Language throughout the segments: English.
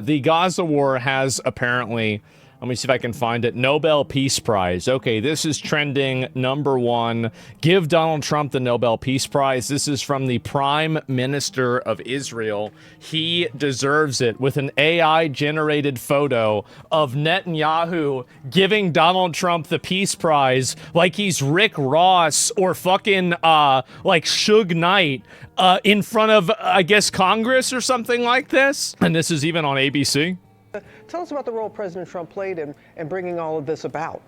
The Gaza war has apparently, let me see if I can find it, Nobel Peace Prize. Okay, this is trending #1. Give Donald Trump the Nobel Peace Prize. This is from the Prime Minister of Israel. He deserves it, with an AI-generated photo of Netanyahu giving Donald Trump the Peace Prize like he's Rick Ross or fucking, like Suge Knight in front of, I guess, Congress or something like this. And this is even on ABC. Tell us about the role President Trump played in bringing all of this about.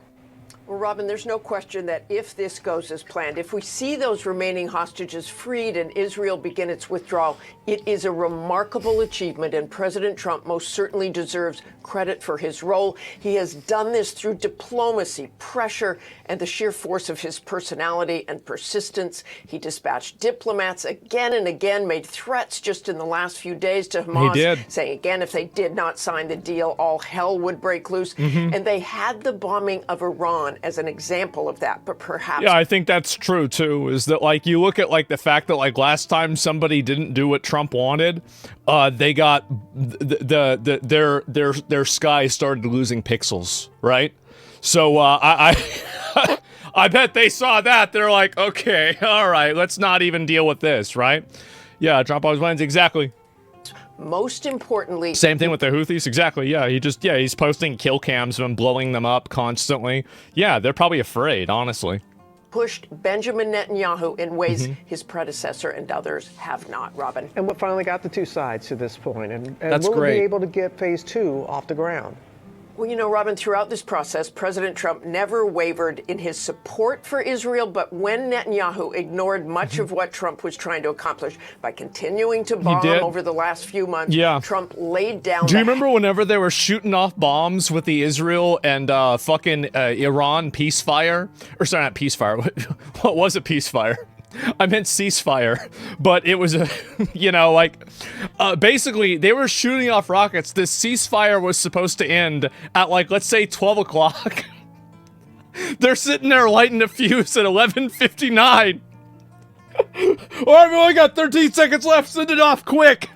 Well, Robin, there's no question that if this goes as planned, if we see those remaining hostages freed and Israel begin its withdrawal, it is a remarkable achievement, and President Trump most certainly deserves credit for his role. He has done this through diplomacy, pressure, and the sheer force of his personality and persistence. He dispatched diplomats again and again, made threats just in the last few days to Hamas, saying again, if they did not sign the deal, all hell would break loose. And they had the bombing of Iran as an example of that, but perhaps... Yeah, I think that's true, too, is that, like, you look at, like, the fact that, like, last time somebody didn't do what Trump wanted, they got... their sky started losing pixels, right? So, I bet they saw that. They're like, okay, all right, let's not even deal with this, right? Yeah, Trump always wins, exactly. Most importantly... Same thing with the Houthis, exactly, yeah, he's posting kill cams of them, blowing them up constantly. Yeah, they're probably afraid, honestly. Pushed Benjamin Netanyahu in ways his predecessor and others have not, Robin. And what finally got the two sides to this point? And That's will great. we be able to get phase 2 off the ground? Well, you know, Robin, throughout this process, President Trump never wavered in his support for Israel, but when Netanyahu ignored much of what Trump was trying to accomplish by continuing to bomb over the last few months, Trump laid down... Do you remember whenever they were shooting off bombs with the Israel and fucking Iran peacefire? Or sorry, not peacefire. What was a peacefire? I meant ceasefire, but it was a, you know, like, basically, they were shooting off rockets. This ceasefire was supposed to end at, like, let's say 12 o'clock. They're sitting there lighting a fuse at 11:59. Oh, I've only got 13 seconds left. Send it off quick.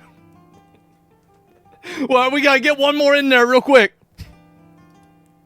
Well, we gotta get one more in there real quick.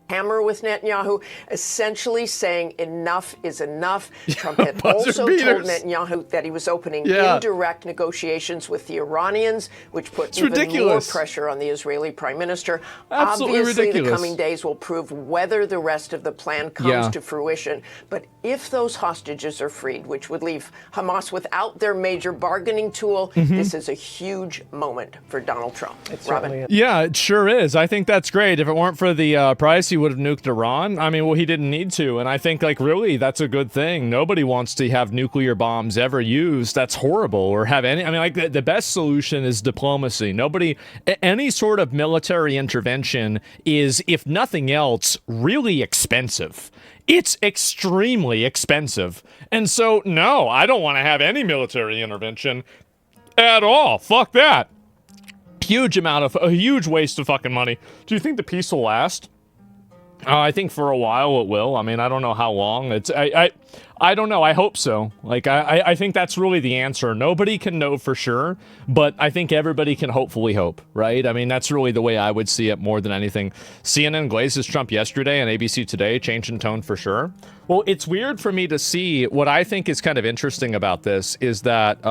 Hammer with Netanyahu, essentially saying enough is enough. Trump had also told Netanyahu that he was opening indirect negotiations with the Iranians, which put even more pressure on the Israeli prime minister. Absolutely Obviously, ridiculous. the coming days will prove whether the rest of the plan comes to fruition. But if those hostages are freed, which would leave Hamas without their major bargaining tool, this is a huge moment for Donald Trump. Robin? Yeah, it sure is. I think that's great. If it weren't for the price, he would have nuked Iran. I mean, well, he didn't need to, and I think, like, really, that's a good thing. Nobody wants to have nuclear bombs ever used. That's horrible. Or have any, I mean, like, the best solution is diplomacy. Nobody, any sort of military intervention is, if nothing else, really expensive. It's extremely expensive. And so, no, I don't want to have any military intervention at all. Fuck that. A huge waste of fucking money. Do you think the peace will last? I think for a while it will. I mean, I don't know how long. I don't know. I hope so. Like, I think that's really the answer. Nobody can know for sure, but I think everybody can hopefully hope, right? I mean, that's really the way I would see it more than anything. CNN glazes Trump yesterday and ABC Today changing tone for sure. Well, it's weird for me to see. What I think is kind of interesting about this is that,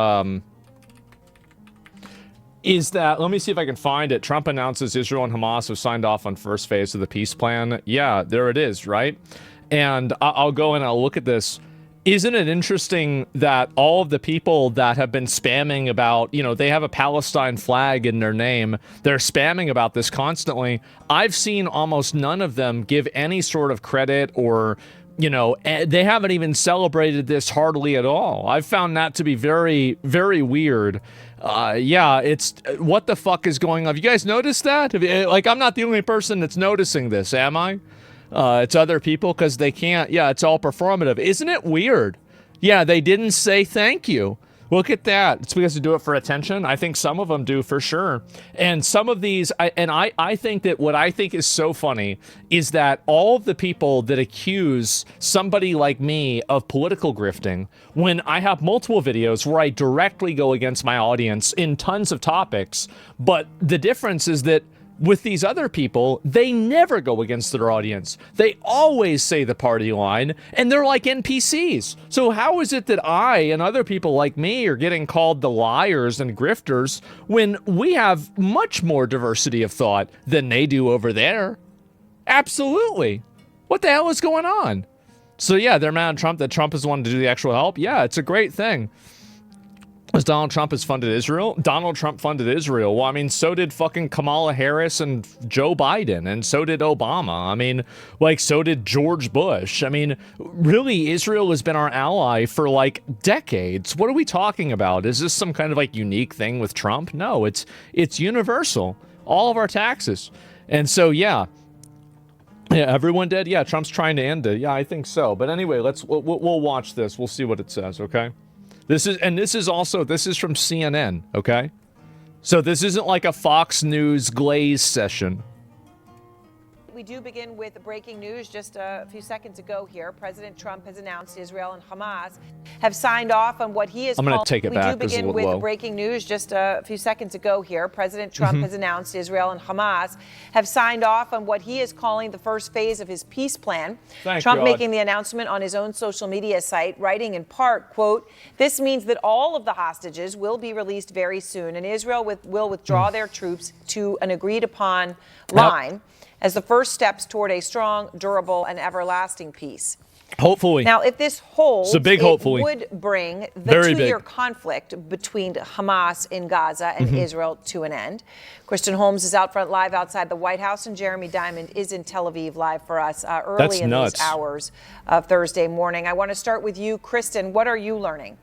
let me see if I can find it. Trump announces Israel and Hamas have signed off on first phase of the peace plan. Yeah, there it is, right? And I'll go and I'll look at this. Isn't it interesting that all of the people that have been spamming about, you know, they have a Palestine flag in their name, they're spamming about this constantly. I've seen almost none of them give any sort of credit or, you know, they haven't even celebrated this hardly at all. I've found that to be very, very weird. Yeah, it's, what the fuck is going on? Have you guys noticed that? Like, I'm not the only person that's noticing this, am I? It's other people, because they can't, yeah, it's all performative. Isn't it weird? Yeah, they didn't say thank you. Look at that. It's because they do it for attention. I think some of them do for sure. And some of these, I think that what I think is so funny is that all of the people that accuse somebody like me of political grifting, when I have multiple videos where I directly go against my audience in tons of topics, but the difference is that with these other people, they never go against their audience. They always say the party line, and they're like NPCs. So how is it that I and other people like me are getting called the liars and grifters when we have much more diversity of thought than they do over there? Absolutely. What the hell is going on? So yeah, they're mad at Trump that Trump has wanted to do the actual help. Yeah, it's a great thing. As Donald Trump has funded Israel, Donald Trump funded Israel. Well, I mean, so did fucking Kamala Harris and Joe Biden, and so did Obama. I mean, like, so did George Bush. I mean, really, Israel has been our ally for like decades. What are we talking about? Is this some kind of like unique thing with Trump? No, it's universal. All of our taxes. And so, yeah, everyone dead? Yeah, Trump's trying to end it. Yeah, I think so. But anyway, we'll watch this. We'll see what it says, okay? This is from CNN, okay? So this isn't like a Fox News glaze session. We do begin with breaking news just a few seconds ago here. President Trump has announced Israel and Hamas have signed off on what he is I'm going to take it back. We do begin with breaking news just a few seconds ago here. President Trump has announced Israel and Hamas have signed off on what he is calling the first phase of his peace plan. Trump making the announcement on his own social media site, writing in part, quote, "This means that all of the hostages will be released very soon, and Israel will withdraw their troops to an agreed upon line as the first steps toward a strong, durable, and everlasting peace." Hopefully. Now, if this holds, it's a big hopefully. Would bring the two-year conflict between Hamas in Gaza and Israel to an end. Kristen Holmes is out front live outside the White House, and Jeremy Diamond is in Tel Aviv live for us early in these hours of Thursday morning. I want to start with you, Kristen. What are you learning?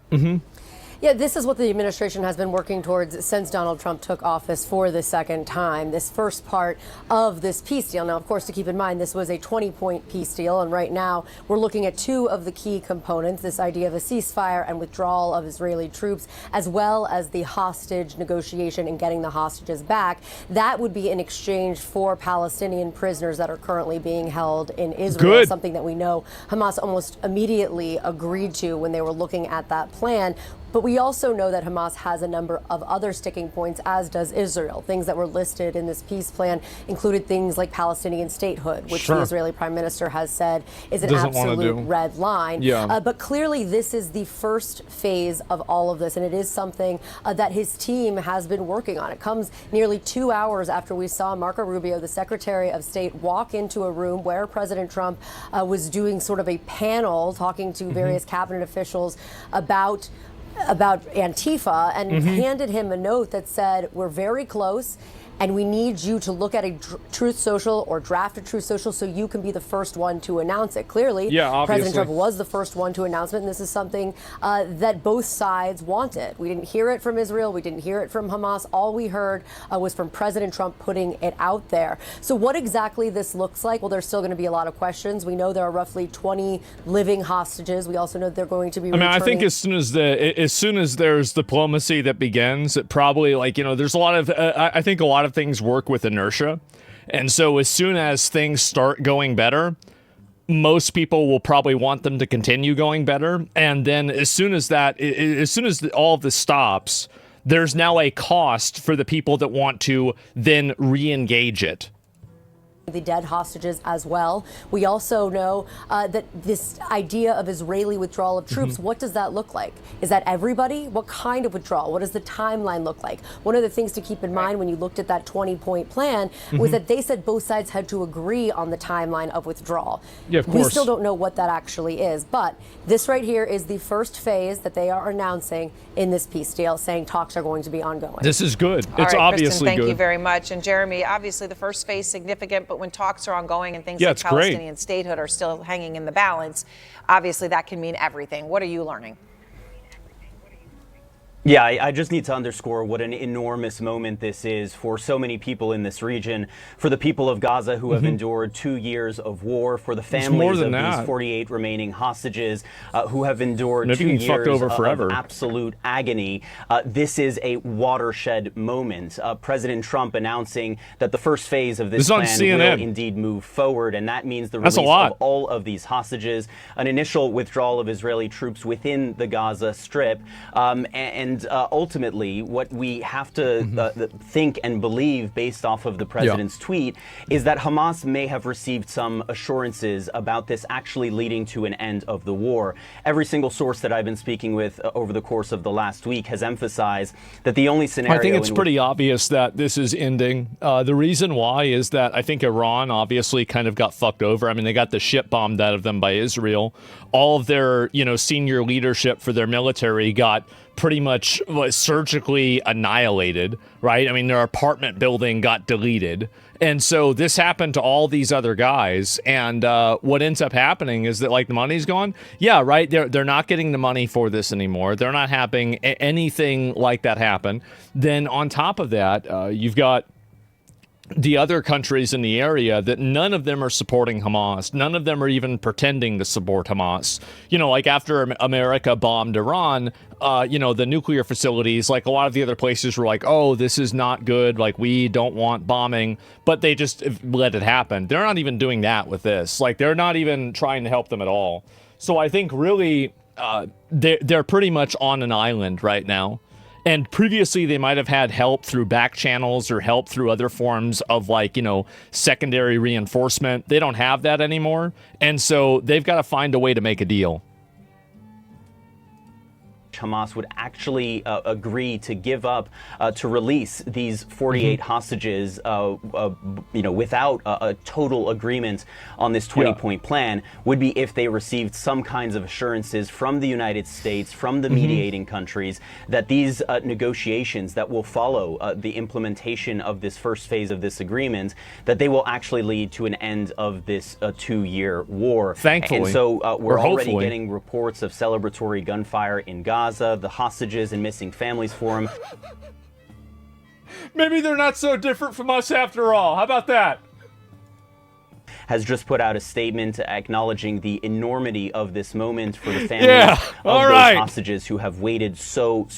Yeah, this is what the administration has been working towards since Donald Trump took office for the second time, this first part of this peace deal. Now, of course, to keep in mind, this was a 20-point peace deal, and right now we're looking at two of the key components, this idea of a ceasefire and withdrawal of Israeli troops, as well as the hostage negotiation and getting the hostages back. That would be in exchange for Palestinian prisoners that are currently being held in Israel, something that we know Hamas almost immediately agreed to when they were looking at that plan. But we also know that Hamas has a number of other sticking points, as does Israel. Things that were listed in this peace plan included things like Palestinian statehood, which the Israeli prime minister has said is an absolute red line. But clearly this is the first phase of all of this, and it is something that his team has been working on. It comes nearly 2 hours after we saw Marco Rubio, the Secretary of State, walk into a room where President Trump was doing sort of a panel talking to various cabinet officials about Antifa, and handed him a note that said, "We're very close, and we need you to look at a Truth Social or draft a Truth Social so you can be the first one to announce it." Clearly, President Trump was the first one to announce it, and this is something that both sides wanted. We didn't hear it from Israel. We didn't hear it from Hamas. All we heard was from President Trump putting it out there. So what exactly this looks like? Well, there's still going to be a lot of questions. We know there are roughly 20 living hostages. We also know they're going to be returning. I think as soon as there's diplomacy that begins, it probably, like, you know, there's a lot of, I think a lot of things work with inertia. And so as soon as things start going better, most people will probably want them to continue going better. And then as soon as all of this stops, there's now a cost for the people that want to then re-engage it. The dead hostages as well. We also know that this idea of Israeli withdrawal of troops, what does that look like? Is that everybody? What kind of withdrawal? What does the timeline look like? One of the things to keep in mind when you looked at that 20-point plan was that they said both sides had to agree on the timeline of withdrawal. Yeah, of course. We still don't know what that actually is, but this right here is the first phase that they are announcing in this peace deal, saying talks are going to be ongoing. This is good. All it's right, obviously Kristen, thank good. you very much. And Jeremy, obviously the first phase significant, but when talks are ongoing and things like Palestinian statehood are still hanging in the balance, obviously that can mean everything. What are you learning? Yeah, I just need to underscore what an enormous moment this is for so many people in this region, for the people of Gaza who have endured 2 years of war, for the families of these 48 remaining hostages who have endured 2 years of absolute agony. This is a watershed moment. President Trump announcing that the first phase of this plan will indeed move forward, and that means the release of all of these hostages, an initial withdrawal of Israeli troops within the Gaza Strip, and And ultimately, what we have to think and believe based off of the president's tweet is that Hamas may have received some assurances about this actually leading to an end of the war. Every single source that I've been speaking with over the course of the last week has emphasized that the only scenario... I think it's pretty obvious that this is ending. The reason why is that I think Iran obviously kind of got fucked over. I mean, they got the shit bombed out of them by Israel. All of their, senior leadership for their military got pretty much surgically annihilated, right? I mean, their apartment building got deleted. And so this happened to all these other guys. And what ends up happening is that, like, the money's gone. Yeah, right. They're not getting the money for this anymore. They're not having anything like that happen. Then on top of that, you've got the other countries in the area that none of them are supporting Hamas. None of them are even pretending to support Hamas. Like after America bombed Iran, the nuclear facilities, like a lot of the other places were like, oh, this is not good. Like, we don't want bombing, but they just let it happen. They're not even doing that with this. Like, they're not even trying to help them at all. So I think really they're pretty much on an island right now. And previously, they might have had help through back channels or help through other forms of, like, secondary reinforcement. They don't have that anymore. And so they've got to find a way to make a deal. Hamas would actually agree to give up, to release these 48 hostages, without a total agreement on this 20-point plan, would be if they received some kinds of assurances from the United States, from the mediating countries, that these negotiations that will follow the implementation of this first phase of this agreement, that they will actually lead to an end of this 2-year war. Thankfully. And so we're already getting reports of celebratory gunfire in Gaza. The hostages and missing families forum. Maybe they're not so different from us after all. How about that? Has just put out a statement acknowledging the enormity of this moment for the families of those hostages who have waited so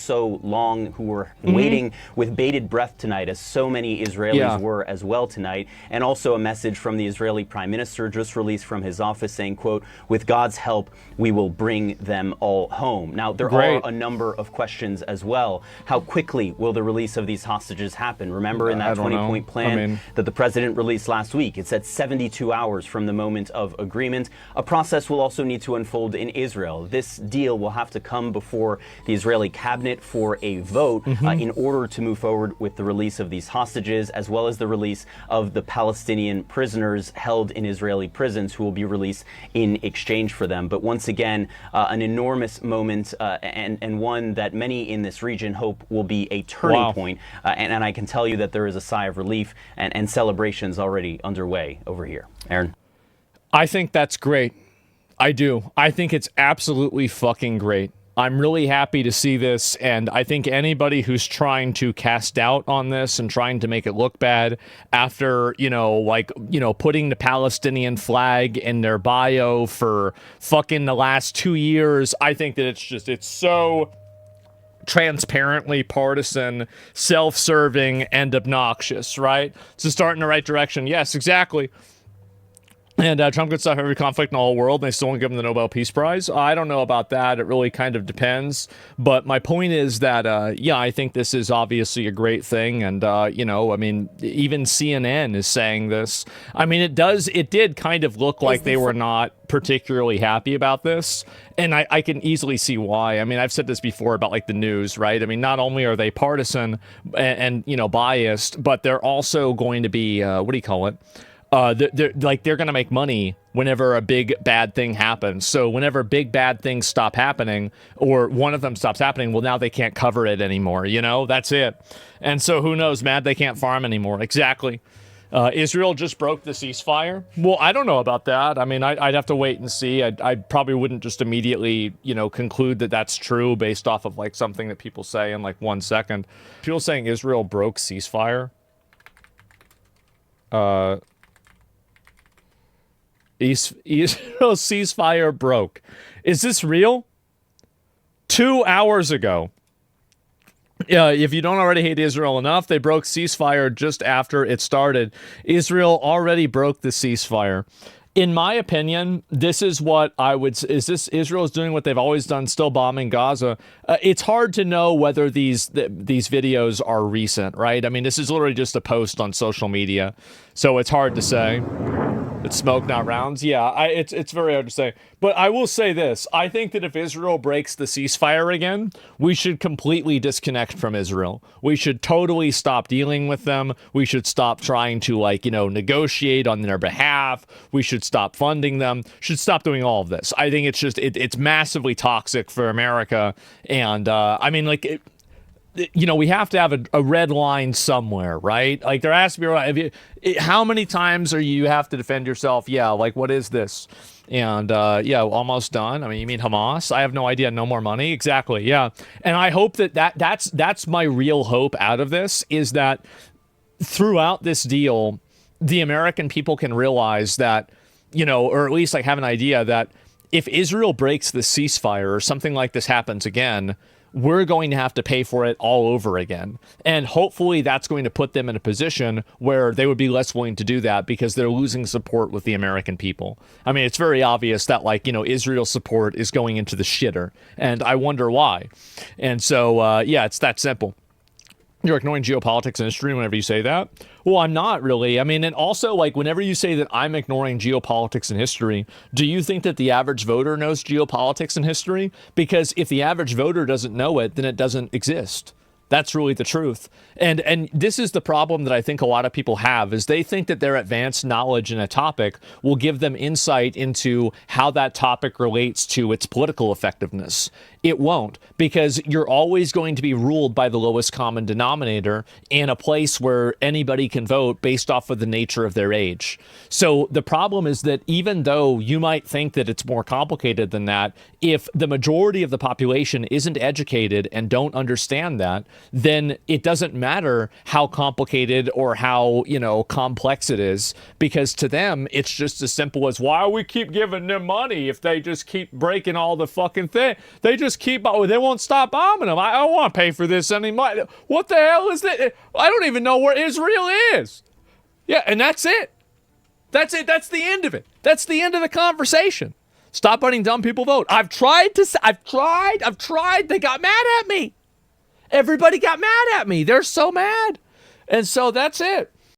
long, who were waiting with bated breath tonight, as so many Israelis were as well tonight. And also a message from the Israeli Prime Minister just released from his office saying, quote, "With God's help, we will bring them all home." Now, there are a number of questions as well. How quickly will the release of these hostages happen? Remember in that 20-point plan that the president released last week, it said 72 hours from the moment of agreement. A process will also need to unfold in Israel. This deal will have to come before the Israeli cabinet for a vote in order to move forward with the release of these hostages, as well as the release of the Palestinian prisoners held in Israeli prisons who will be released in exchange for them. But once again, an enormous moment and one that many in this region hope will be a turning point. And I can tell you that there is a sigh of relief and celebrations already underway over here. Aaron? I think that's great. I do. I think it's absolutely fucking great. I'm really happy to see this, and I think anybody who's trying to cast doubt on this and trying to make it look bad after, putting the Palestinian flag in their bio for fucking the last 2 years, I think that it's so transparently partisan, self-serving, and obnoxious, right? So start in the right direction. Yes, exactly. And Trump could stop every conflict in the whole world, and they still won't give him the Nobel Peace Prize. I don't know about that. It really kind of depends. But my point is that, I think this is obviously a great thing. And, even CNN is saying this. I mean, it did kind of look like they were not particularly happy about this. And I can easily see why. I mean, I've said this before about, like, the news, right? I mean, not only are they partisan and biased, but they're also going to be, they're going to make money whenever a big bad thing happens. So whenever big bad things stop happening, or one of them stops happening, well, now they can't cover it anymore. That's it. And so who knows, mad they can't farm anymore. Exactly. Israel just broke the ceasefire. Well, I don't know about that. I mean, I'd have to wait and see. I probably wouldn't just immediately, conclude that that's true based off of, like, something that people say in, like, 1 second. People saying Israel broke ceasefire. Israel's ceasefire broke. Is this real? 2 hours ago. If you don't already hate Israel enough, they broke ceasefire just after it started. Israel already broke the ceasefire. in my opinion, this is what I would. Is this Israel is doing what they've always done, still bombing Gaza? It's hard to know whether these videos are recent, right? I mean, this is literally just a post on social media, so it's hard to say. It's smoke, not rounds. Yeah, it's very hard to say. But I will say this. I think that if Israel breaks the ceasefire again, we should completely disconnect from Israel. We should totally stop dealing with them. We should stop trying to, negotiate on their behalf. We should stop funding them. Should stop doing all of this. I think it's just, it's massively toxic for America. And, we have to have a red line somewhere, right? Like, there has to be, how many times you have to defend yourself? Yeah, what is this? And, almost done. I mean, you mean Hamas? I have no idea. No more money? Exactly, yeah. And I hope that's my real hope out of this, is that throughout this deal, the American people can realize that, or at least have an idea that if Israel breaks the ceasefire or something like this happens again, we're going to have to pay for it all over again. And hopefully that's going to put them in a position where they would be less willing to do that because they're losing support with the American people. I mean, it's very obvious that, Israel's support is going into the shitter. And I wonder why. And so, it's that simple. You're ignoring geopolitics and history whenever you say that? Well, I'm not really. I mean, and also, whenever you say that I'm ignoring geopolitics and history, do you think that the average voter knows geopolitics and history? Because if the average voter doesn't know it, then it doesn't exist. That's really the truth. And this is the problem that I think a lot of people have, is they think that their advanced knowledge in a topic will give them insight into how that topic relates to its political effectiveness. It won't, because you're always going to be ruled by the lowest common denominator in a place where anybody can vote based off of the nature of their age. So the problem is that even though you might think that it's more complicated than that, if the majority of the population isn't educated and don't understand that, then it doesn't matter how complicated or how, complex it is, because to them, it's just as simple as, why we keep giving them money if they just keep breaking all the fucking thing? They just they won't stop bombing them. I don't want to pay for this anymore. What the hell is that? I don't even know where Israel is. Yeah, and that's it. That's it. That's the end of it. That's the end of the conversation. Stop letting dumb people vote. I've tried. They got mad at me. Everybody got mad at me. They're so mad. And so that's it.